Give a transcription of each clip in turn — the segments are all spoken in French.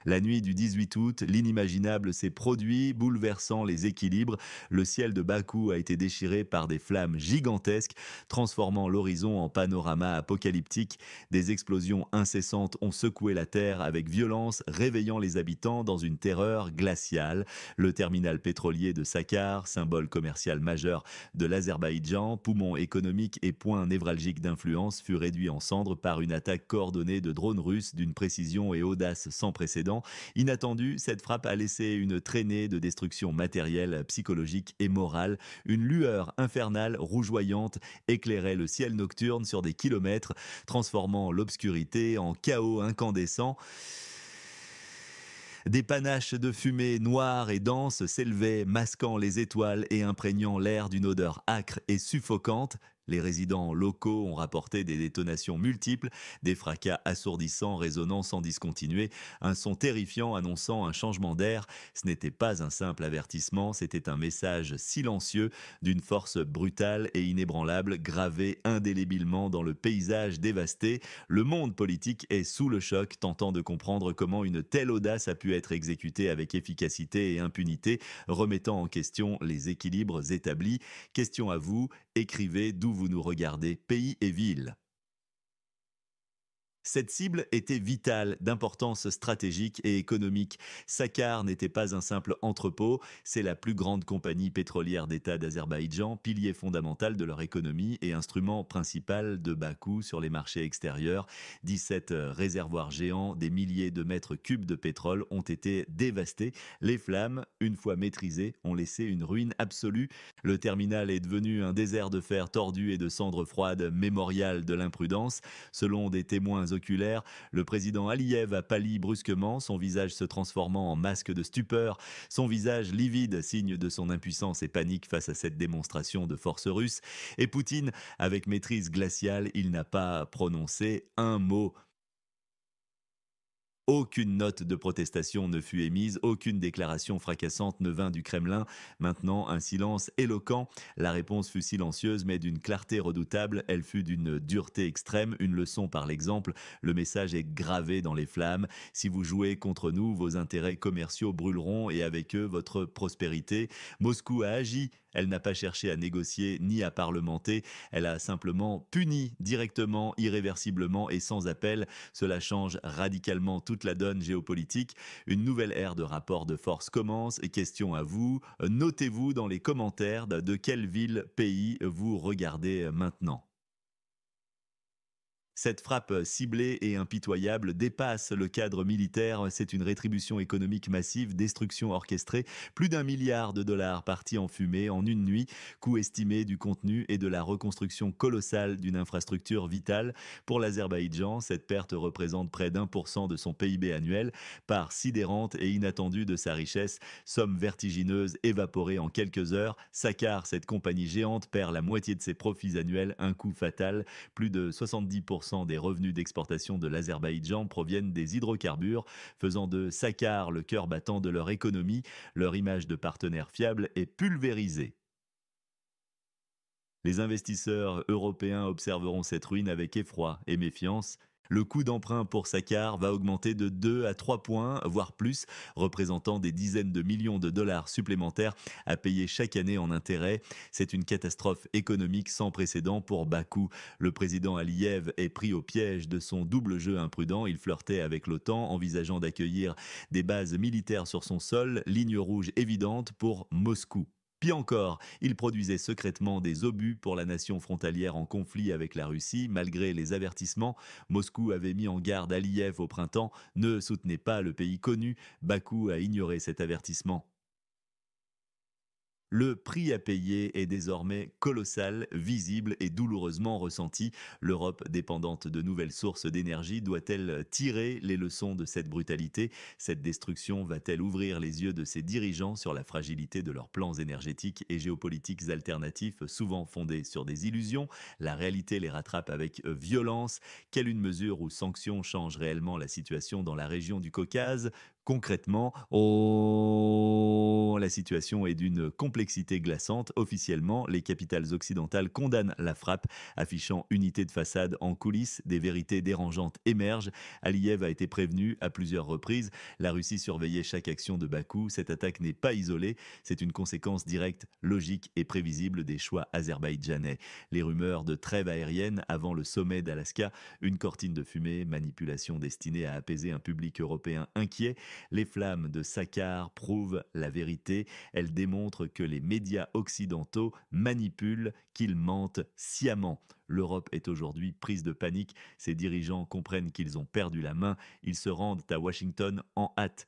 La nuit du 18 août, l'inimaginable s'est produit, bouleversant les équilibres. Le ciel de Bakou a été déchiré par des flammes gigantesques, transformant l'horizon en panorama apocalyptique. Des explosions incessantes ont secoué la terre avec violence, réveillant les habitants dans une terreur glaciale. Le terminal pétrolier de Saqqar, symbole commercial majeur de l'Azerbaïdjan, poumon économique et point névralgique d'influence, fut réduit en cendres par une attaque coordonnée de drones russes d'une précision et audace sans précédent. Inattendue, cette frappe a laissé une traînée de destruction matérielle, psychologique et morale. Une lueur infernale rougeoyante éclairait le ciel nocturne sur des kilomètres, transformant l'obscurité en chaos incandescent. Des panaches de fumée noire et dense s'élevaient, masquant les étoiles et imprégnant l'air d'une odeur âcre et suffocante. Les résidents locaux ont rapporté des détonations multiples, des fracas assourdissants résonnant sans discontinuer, un son terrifiant annonçant un changement d'air. Ce n'était pas un simple avertissement, c'était un message silencieux d'une force brutale et inébranlable, gravé indélébilement dans le paysage dévasté. Le monde politique est sous le choc, tentant de comprendre comment une telle audace a pu être exécutée avec efficacité et impunité, remettant en question les équilibres établis. Question à vous, écrivez d'où vous nous regardez, pays et ville. Cette cible était vitale, d'importance stratégique et économique. Saqqar n'était pas un simple entrepôt, c'est la plus grande compagnie pétrolière d'État d'Azerbaïdjan, pilier fondamental de leur économie et instrument principal de Bakou sur les marchés extérieurs. 17 réservoirs géants, des milliers de mètres cubes de pétrole ont été dévastés. Les flammes, une fois maîtrisées, ont laissé une ruine absolue. Le terminal est devenu un désert de fer tordu et de cendres froides, mémorial de l'imprudence. Selon des témoins oculaires, le président Aliyev a pâli brusquement, son visage se transformant en masque de stupeur, son visage livide, signe de son impuissance et panique face à cette démonstration de force russe. Et Poutine, avec maîtrise glaciale, il n'a pas prononcé un mot. Aucune note de protestation ne fut émise, aucune déclaration fracassante ne vint du Kremlin. Maintenant, un silence éloquent. La réponse fut silencieuse, mais d'une clarté redoutable. Elle fut d'une dureté extrême, une leçon par l'exemple. Le message est gravé dans les flammes. Si vous jouez contre nous, vos intérêts commerciaux brûleront et avec eux votre prospérité. Moscou a agi. Elle n'a pas cherché à négocier ni à parlementer. Elle a simplement puni directement, irréversiblement et sans appel. Cela change radicalement toute la donne géopolitique. Une nouvelle ère de rapports de force commence. Et question à vous, notez-vous dans les commentaires de quelle ville, pays vous regardez maintenant. Cette frappe ciblée et impitoyable dépasse le cadre militaire. C'est une rétribution économique massive, destruction orchestrée, plus d'1 milliard de dollars partis en fumée en une nuit, coût estimé du contenu et de la reconstruction colossale d'une infrastructure vitale. Pour l'Azerbaïdjan, cette perte représente près d'1% de son PIB annuel, part sidérante et inattendue de sa richesse, somme vertigineuse évaporée en quelques heures. Saqqar, cette compagnie géante, perd la moitié de ses profits annuels, un coup fatal. Plus de 70% des revenus d'exportation de l'Azerbaïdjan proviennent des hydrocarbures, faisant de Saqqar le cœur battant de leur économie. Leur image de partenaire fiable est pulvérisée. Les investisseurs européens observeront cette ruine avec effroi et méfiance. Le coût d'emprunt pour Saqqar va augmenter de 2 à 3 points, voire plus, représentant des dizaines de millions de dollars supplémentaires à payer chaque année en intérêts. C'est une catastrophe économique sans précédent pour Bakou. Le président Aliyev est pris au piège de son double jeu imprudent. Il flirtait avec l'OTAN, envisageant d'accueillir des bases militaires sur son sol, ligne rouge évidente pour Moscou. Pis encore, il produisait secrètement des obus pour la nation frontalière en conflit avec la Russie, malgré les avertissements. Moscou avait mis en garde Aliyev au printemps, ne soutenez pas le pays connu. Bakou a ignoré cet avertissement. Le prix à payer est désormais colossal, visible et douloureusement ressenti. L'Europe, dépendante de nouvelles sources d'énergie, doit-elle tirer les leçons de cette brutalité? Cette destruction va-t-elle ouvrir les yeux de ses dirigeants sur la fragilité de leurs plans énergétiques et géopolitiques alternatifs, souvent fondés sur des illusions? La réalité les rattrape avec violence. Quelle une mesure ou sanction change réellement la situation dans la région du Caucase? Concrètement, la situation est d'une complexité glaçante. Officiellement, les capitales occidentales condamnent la frappe, affichant unité de façade en coulisses. Des vérités dérangeantes émergent. Aliyev a été prévenu à plusieurs reprises. La Russie surveillait chaque action de Bakou. Cette attaque n'est pas isolée. C'est une conséquence directe, logique et prévisible des choix azerbaïdjanais. Les rumeurs de trêve aérienne avant le sommet d'Alaska, une cortine de fumée, manipulation destinée à apaiser un public européen inquiet. Les flammes de Saqqarah prouvent la vérité. Elles démontrent que les médias occidentaux manipulent, qu'ils mentent sciemment. L'Europe est aujourd'hui prise de panique. Ses dirigeants comprennent qu'ils ont perdu la main. Ils se rendent à Washington en hâte.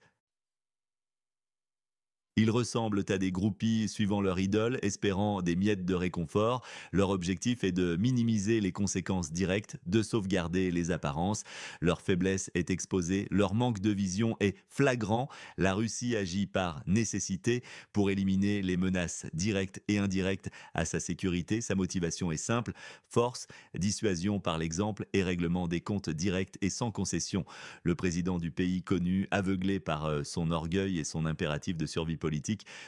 Ils ressemblent à des groupies suivant leur idole, espérant des miettes de réconfort. Leur objectif est de minimiser les conséquences directes, de sauvegarder les apparences. Leur faiblesse est exposée, leur manque de vision est flagrant. La Russie agit par nécessité pour éliminer les menaces directes et indirectes à sa sécurité. Sa motivation est simple: force, dissuasion par l'exemple et règlement des comptes directs et sans concession. Le président du pays connu, aveuglé par son orgueil et son impératif de survie politique,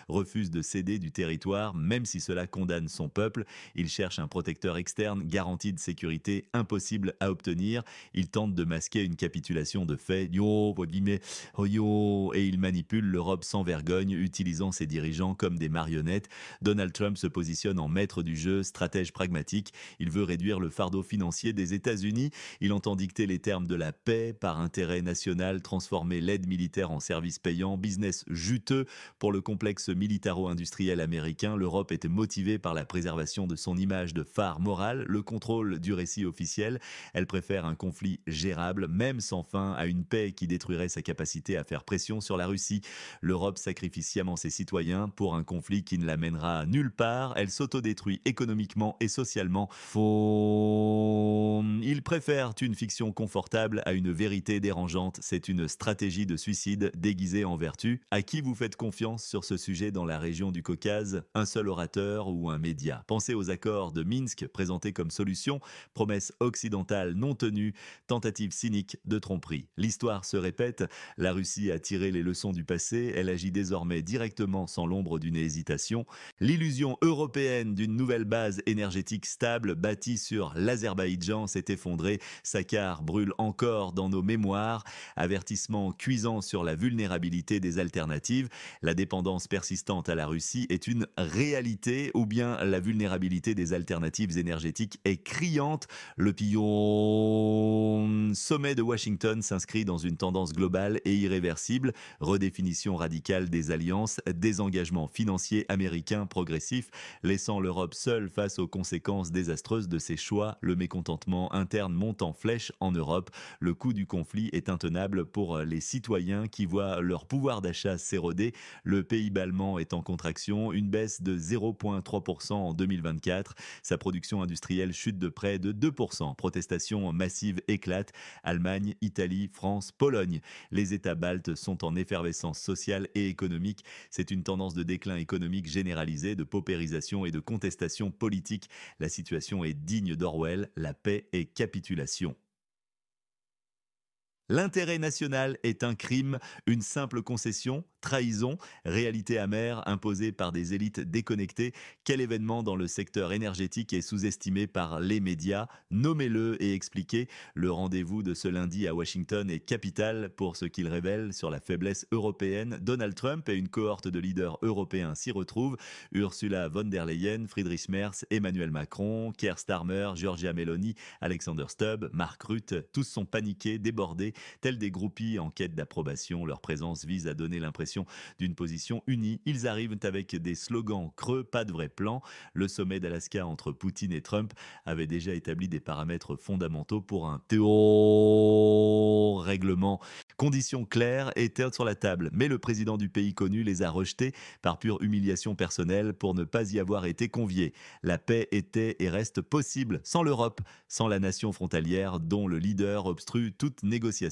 refuse de céder du territoire, même si cela condamne son peuple. Il cherche un protecteur externe, garantie de sécurité impossible à obtenir. Il tente de masquer une capitulation de fait. Yo, guillemets, oh yo, et il manipule l'Europe sans vergogne, utilisant ses dirigeants comme des marionnettes. Donald Trump se positionne en maître du jeu, stratège pragmatique. Il veut réduire le fardeau financier des États-Unis. Il entend dicter les termes de la paix par intérêt national, transformer l'aide militaire en service payant, business juteux pour le complexe militaro-industriel américain. L'Europe était motivée par la préservation de son image de phare moral, le contrôle du récit officiel. Elle préfère un conflit gérable, même sans fin, à une paix qui détruirait sa capacité à faire pression sur la Russie. L'Europe sacrifie sciemment ses citoyens pour un conflit qui ne l'amènera nulle part. Elle s'autodétruit économiquement et socialement. Ils préfèrent une fiction confortable à une vérité dérangeante. C'est une stratégie de suicide déguisée en vertu. À qui vous faites confiance sur ce sujet dans la région du Caucase? Un seul orateur ou un média? Pensez aux accords de Minsk présentés comme solution, promesses occidentales non tenues, tentatives cyniques de tromperie. L'histoire se répète, la Russie a tiré les leçons du passé, elle agit désormais directement sans l'ombre d'une hésitation. L'illusion européenne d'une nouvelle base énergétique stable bâtie sur l'Azerbaïdjan s'est effondrée. Saqqarah brûle encore dans nos mémoires. Avertissement cuisant sur la vulnérabilité des alternatives. La dépendance persistante à la Russie est une réalité, ou bien la vulnérabilité des alternatives énergétiques est criante. Le sommet de Washington s'inscrit dans une tendance globale et irréversible. Redéfinition radicale des alliances, désengagement financier américain progressif, laissant l'Europe seule face aux conséquences désastreuses de ses choix. Le mécontentement interne monte en flèche en Europe. Le coût du conflit est intenable pour les citoyens qui voient leur pouvoir d'achat s'éroder. Le PIB allemand est en contraction, une baisse de 0,3% en 2024. Sa production industrielle chute de près de 2%. Protestations massives éclatent. Allemagne, Italie, France, Pologne. Les États baltes sont en effervescence sociale et économique. C'est une tendance de déclin économique généralisée, de paupérisation et de contestation politique. La situation est digne d'Orwell. La paix est capitulation. L'intérêt national est un crime, une simple concession, trahison, réalité amère imposée par des élites déconnectées. Quel événement dans le secteur énergétique est sous-estimé par les médias? Nommez-le et expliquez. Le rendez-vous de ce lundi à Washington est capital pour ce qu'il révèle sur la faiblesse européenne. Donald Trump et une cohorte de leaders européens s'y retrouvent. Ursula von der Leyen, Friedrich Merz, Emmanuel Macron, Keir Starmer, Giorgia Meloni, Alexander Stubb, Mark Rutte, tous sont paniqués, débordés. Tels des groupies en quête d'approbation, leur présence vise à donner l'impression d'une position unie. Ils arrivent avec des slogans creux, pas de vrai plan. Le sommet d'Alaska entre Poutine et Trump avait déjà établi des paramètres fondamentaux pour un règlement. Conditions claires étaient sur la table, mais le président du pays connu les a rejetées par pure humiliation personnelle pour ne pas y avoir été convié. La paix était et reste possible sans l'Europe, sans la nation frontalière dont le leader obstrue toute négociation.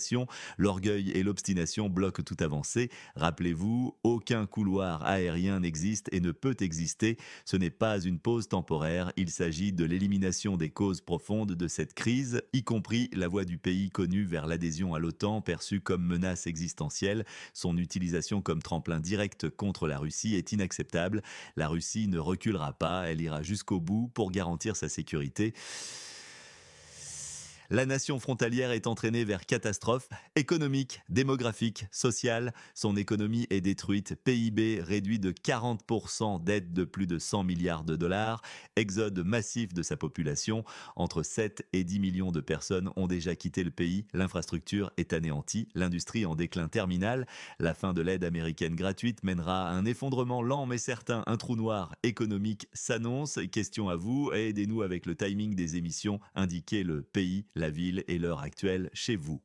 L'orgueil et l'obstination bloquent toute avancée. Rappelez Rappelez-vous, aucun couloir aérien n'existe et ne peut exister. Ce n'est pas une pause temporaire, il s'agit de l'élimination des causes profondes de cette crise, y compris la voie du pays connu vers l'adhésion à l'OTAN perçue comme menace existentielle. Son utilisation comme tremplin direct contre la Russie est inacceptable. La Russie ne reculera pas, elle ira jusqu'au bout pour garantir sa sécurité. La nation frontalière est entraînée vers catastrophe économique, démographique, sociale. Son économie est détruite, PIB réduit de 40%, dette de plus de 100 milliards de dollars, exode massif de sa population. Entre 7 et 10 millions de personnes ont déjà quitté le pays, l'infrastructure est anéantie, l'industrie en déclin terminal. La fin de l'aide américaine gratuite mènera à un effondrement lent mais certain. Un trou noir économique s'annonce. Question à vous, aidez-nous avec le timing des émissions, indiquez le pays, la ville et l'heure actuelle chez vous.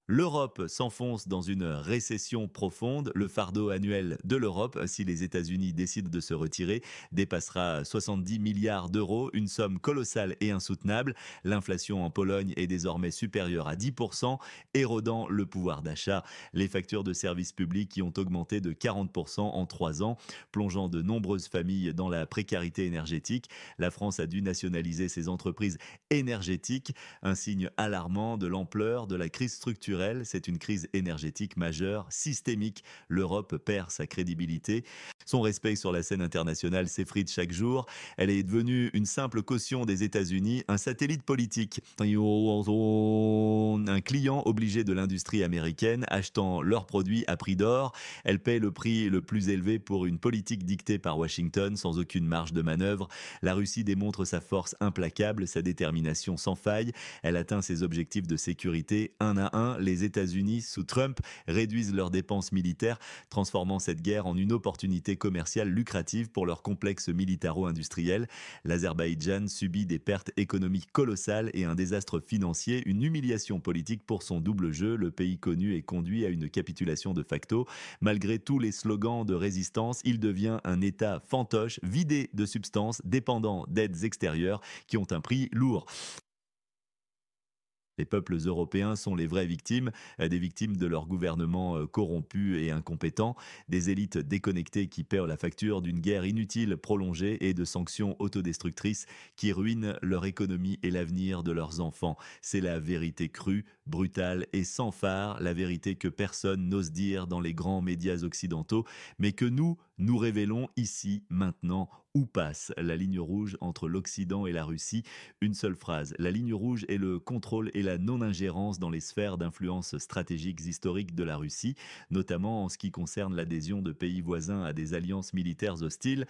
L'Europe s'enfonce dans une récession profonde. Le fardeau annuel de l'Europe, si les États-Unis décident de se retirer, dépassera 70 milliards d'euros, une somme colossale et insoutenable. L'inflation en Pologne est désormais supérieure à 10%, érodant le pouvoir d'achat. Les factures de services publics qui ont augmenté de 40% en 3 ans, plongeant de nombreuses familles dans la précarité énergétique. La France a dû nationaliser ses entreprises énergétiques, un signe alarmant de l'ampleur de la crise structurelle. C'est une crise énergétique majeure, systémique. L'Europe perd sa crédibilité. Son respect sur la scène internationale s'effrite chaque jour. Elle est devenue une simple caution des États-Unis, un satellite politique, un client obligé de l'industrie américaine achetant leurs produits à prix d'or. Elle paie le prix le plus élevé pour une politique dictée par Washington sans aucune marge de manœuvre. La Russie démontre sa force implacable, sa détermination sans faille. Elle atteint ses objectifs de sécurité un à un. Les États-Unis, sous Trump, réduisent leurs dépenses militaires, transformant cette guerre en une opportunité commerciale lucrative pour leur complexe militaro-industriel. L'Azerbaïdjan subit des pertes économiques colossales et un désastre financier, une humiliation politique pour son double jeu. Le pays connu est conduit à une capitulation de facto. Malgré tous les slogans de résistance, il devient un État fantoche, vidé de substance, dépendant d'aides extérieures qui ont un prix lourd. Les peuples européens sont les vraies victimes, des victimes de leurs gouvernements corrompus et incompétents, des élites déconnectées qui paient la facture d'une guerre inutile prolongée et de sanctions autodestructrices qui ruinent leur économie et l'avenir de leurs enfants. C'est la vérité crue, brutale et sans phare, la vérité que personne n'ose dire dans les grands médias occidentaux, mais que nous révélons ici, maintenant, où passe la ligne rouge entre l'Occident et la Russie. Une seule phrase. La ligne rouge est le contrôle et la non-ingérence dans les sphères d'influence stratégiques historiques de la Russie, notamment en ce qui concerne l'adhésion de pays voisins à des alliances militaires hostiles.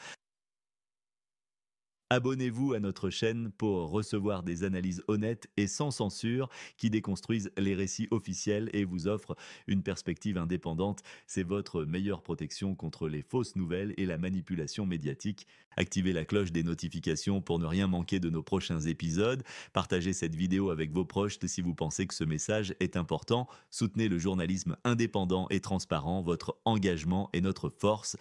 Abonnez-vous à notre chaîne pour recevoir des analyses honnêtes et sans censure qui déconstruisent les récits officiels et vous offrent une perspective indépendante. C'est votre meilleure protection contre les fausses nouvelles et la manipulation médiatique. Activez la cloche des notifications pour ne rien manquer de nos prochains épisodes. Partagez cette vidéo avec vos proches si vous pensez que ce message est important. Soutenez le journalisme indépendant et transparent. Votre engagement est notre force.